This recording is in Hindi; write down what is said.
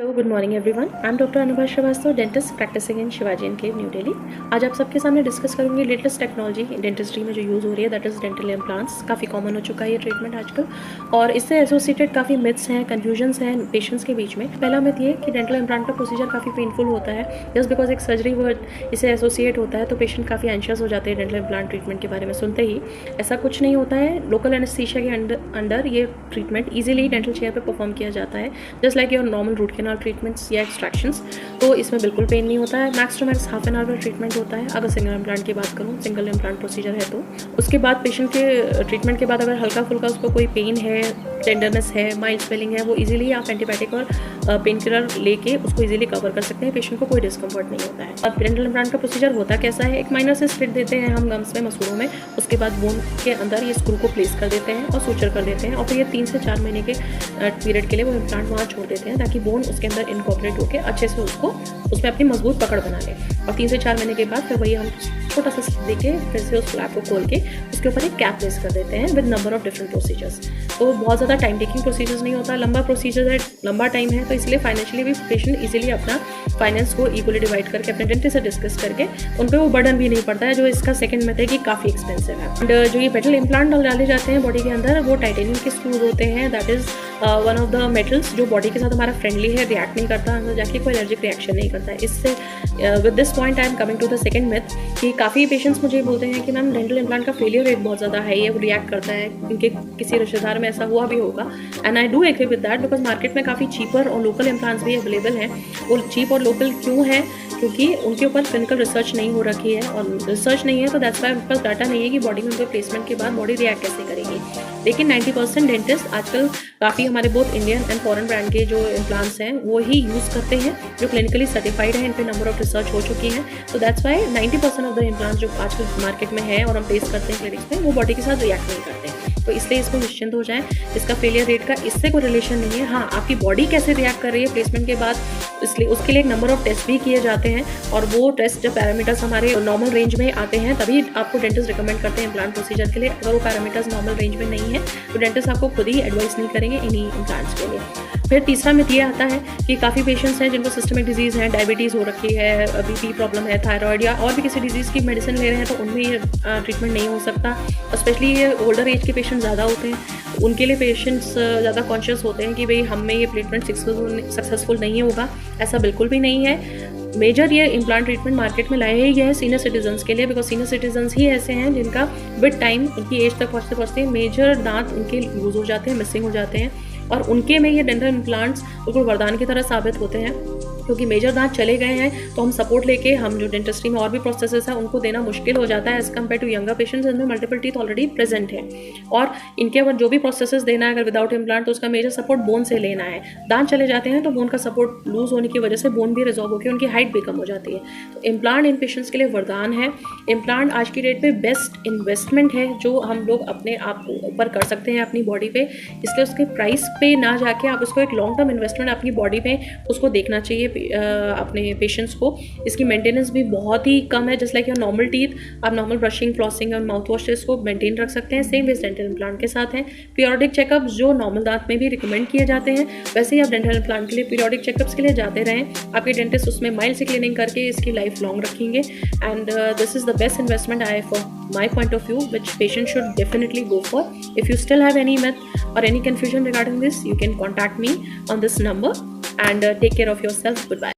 Hello, good morning everyone. I am doctor Anubha Srivastava, dentist practising in Shivaji enclave New Delhi. आज आप सबके सामने डिस्कस करूंगी लेटेस्ट टेक्नोलॉजी डेंटिस्ट्री में जो यूज़ हो रही है, दैट इज़ डेंटल इम्प्लांट्स। काफ़ी कॉमन हो चुका है ये ट्रीटमेंट आजकल, और इससे एसोसिएटेड काफ़ी मिथ्स हैं, कन्फ्यूजन्स हैं पेशेंट्स के बीच में। पहला मिथ ये कि डेंटल इम्प्लांट का प्रोसीजर काफ़ी पेनफुल होता है। जस्ट बिकॉज एक सर्जरी वर्ड इसे एसोसिएट होता है तो पेशेंट काफ़ी एंशियस हो जाते हैं डेंटल इम्प्लांट ट्रीटमेंट के बारे में सुनते ही। ऐसा कुछ नहीं होता है। लोकल एनेस्थीसिया के अंडर ये ट्रीटमेंट ईजिली डेंटल चेयर पर परफॉर्म किया जाता है, just like your normal root canal treatments या एक्सट्रैक्शंस। तो इसमें बिल्कुल पेन नहीं होता है। Max to max half an hour treatment होता है। अगर सिंगल इम्प्लांट की बात करूँ, सिंगल इम्प्लांट प्रोसीजर है तो उसके बाद पेशेंट के ट्रीटमेंट के बाद अगर हल्का फुल्का उसको कोई पेन है, टेंडरनेस है, माइल्ड स्वेलिंग है, वो इजीली आप एंटीबायोटिक और पेन किलर लेके उसको इजीली कवर कर सकते हैं। पेशेंट को कोई डिस्कम्फर्ट नहीं होता है। अब डेंटल इम्प्लांट का प्रोसीजर होता कैसा है? एक माइनर से स्लिट देते हैं हम गम्स में, मसूड़ों में। उसके बाद बोन के अंदर ये स्क्रू को प्लेस कर देते हैं और सूचर कर देते हैं, और फिर ये 3 से 4 महीने के पीरियड के लिए वो इम्प्लांट वहाँ छोड़ देते हैं ताकि बोन उसके अंदर इनकॉर्पोरेट होकर अच्छे से उसमें अपनी मजबूत पकड़ बना ले। और 3 से 4 महीने के बाद फिर वही हम छोटा सा स्लिट देके फिर से उस फ्लैप को खोल के उसके ऊपर एक कैप प्लेस कर देते हैं with number of different procedures. तो बहुत ज़्यादा टाइम टेकिंग प्रोसीजर्स नहीं होता, लंबा प्रोसीजर है, लंबा टाइम है, तो इसलिए फाइनेंशियली भी पेशेंट इजीली अपना फाइनेंस को इक्वली डिवाइड करके अपने डेंटिस्ट से डिस्कस करके उन पर वो बर्डन भी नहीं पड़ता है, जो इसका सेकंड मेथड है कि काफ़ी एक्सपेंसिव है। एंड जो ये मेटल इम्प्लांट डाले जाते हैं बॉडी के अंदर, वो टाइटेनियम के स्क्रूज होते हैं। That is one of the metals जो बॉडी के साथ हमारा फ्रेंडली है, रिएक्ट नहीं करता, अंदर जाके कोई एलर्जिक रिएक्शन नहीं करता है। इससे with this point I am coming to the second myth कि काफ़ी पेशेंट्स मुझे बोलते हैं कि मैम डेंटल इम्प्लांट का फेलियर रेट बहुत ज़्यादा हाई है, वो रिएक्ट करता है। उनके किसी रिश्तेदार में ऐसा हुआ भी होगा, and I do agree with that because market में काफ़ी चीपर और लोकल इम्प्लांट्स भी अवेलेबल हैं। वो चीप और लोकल क्यों है? क्योंकि उनके ऊपर क्लिनिकल रिसर्च नहीं हो रखी है, और रिसर्च नहीं है तो दैट्स वाई उनके पास डाटा नहीं है कि बॉडी में उनके प्लेसमेंट के बाद बॉडी रिएक्ट कैसे करेगी। लेकिन 90% डेंटिस्ट आजकल काफ़ी हमारे बहुत इंडियन एंड फॉरेन ब्रांड के जो इम्प्लांट्स हैं वो ही यूज़ करते हैं, जो क्लिनिकली सर्टिफाइड है, इन पर नंबर ऑफ रिसर्च हो चुकी है। तो that's why 90% of the implants जो आजकल मार्केट में है और हम प्लेस करते हैं क्लिनिक्स में, वो बॉडी के साथ रिएक्ट नहीं करते हैं। तो इसलिए इसको निश्चिंत हो जाएं, इसका फेलियर रेट का इससे कोई रिलेशन नहीं है। हाँ, आपकी बॉडी कैसे रिएक्ट कर रही है प्लेसमेंट के बाद, इसलिए उसके लिए एक नंबर ऑफ टेस्ट भी किए जाते हैं, और वो टेस्ट जब पैरामीटर्स हमारे नॉर्मल रेंज में आते हैं तभी आपको डेंटिस्ट रिकमेंड करते हैं इम्प्लांट प्रोसीजर के लिए। अगर वो पैरामीटर्स नॉर्मल रेंज में नहीं है तो डेंटिस्ट आपको खुद ही एडवाइस नहीं करेंगे इन्हीं इम्प्लांट्स के लिए। फिर तीसरा मिथ ये आता है कि काफ़ी पेशेंट्स हैं जिनको सिस्टमिक डिजीज़ है, डायबिटीज़ हो रखी है, बीपी प्रॉब्लम है, थायराइड या और भी किसी डिजीज़ की मेडिसिन ले रहे हैं, तो उनमें ये ट्रीटमेंट नहीं हो सकता। स्पेशली ये ओल्डर एज के पेशेंट ज़्यादा होते हैं, उनके लिए पेशेंट्स ज़्यादा कॉन्शियस होते हैं कि भाई हम में ये ट्रीटमेंट सक्सेसफुल नहीं होगा। ऐसा बिल्कुल भी नहीं है। मेजर ये इम्प्लांट ट्रीटमेंट मार्केट में लाया ही है सीनियर सिटीजन्स के लिए, बिकॉज सीनियर सिटीजन्स ही ऐसे हैं जिनका विद टाइम उनकी एज तक पहुँचते पहुँचते मेजर दांत उनके लूज हो जाते हैं, मिसिंग हो जाते हैं, और उनके में ये डेंटल इम्प्लांट्स बिल्कुल वरदान की तरह साबित होते हैं। क्योंकि मेजर दांत चले गए हैं तो हम सपोर्ट लेके हम जो डेंटिस्ट्री में और भी प्रोसेसेस हैं उनको देना मुश्किल हो जाता है as compare to younger patients जिनमें मल्टीपल टीथ ऑलरेडी प्रेजेंट है। और इनके ऊपर जो भी प्रोसेसेस देना है अगर विदाउट इम्प्लांट, तो उसका मेजर सपोर्ट बोन से लेना है। दांत चले जाते हैं तो बोन का सपोर्ट लूज होने की वजह से बोन भी रिजॉल्व होकर उनकी हाइट भी कम हो जाती है। तो इम्प्लांट इन पेशेंट्स के लिए वरदान है। इम्प्लांट आज की डेट में बेस्ट इन्वेस्टमेंट है जो हम लोग अपने आप ऊपर कर सकते हैं अपनी बॉडी पे, इसलिए उसके प्राइस पे ना जाके आप उसको एक लॉन्ग टर्म इन्वेस्टमेंट अपनी बॉडी में उसको देखना चाहिए अपने पेशेंट्स को। इसकी मेंटेनेंस भी बहुत ही कम है, just like your normal teeth, आप नॉर्मल ब्रशिंग, फ्लॉसिंग और माउथ वॉश को मेंटेन रख सकते हैं। सेम वेज डेंटल इम्प्लांट के साथ हैं। पीरियोडिक चेकअप्स जो नॉर्मल दांत में भी रिकमेंड किए जाते हैं, वैसे ही आप डेंटल इम्प्लांट के लिए पीरियोडिक चेकअप्स के लिए जाते रहें। आपके डेंटिस्ट उसमें माइल्ड से क्लीनिंग करके इसकी लाइफ लॉन्ग रखेंगे, and this is the best investment I for my point of view which patient should definitely go for. If you still have any myth or any confusion regarding this, you can contact me on this number, and take care of yourself. Goodbye.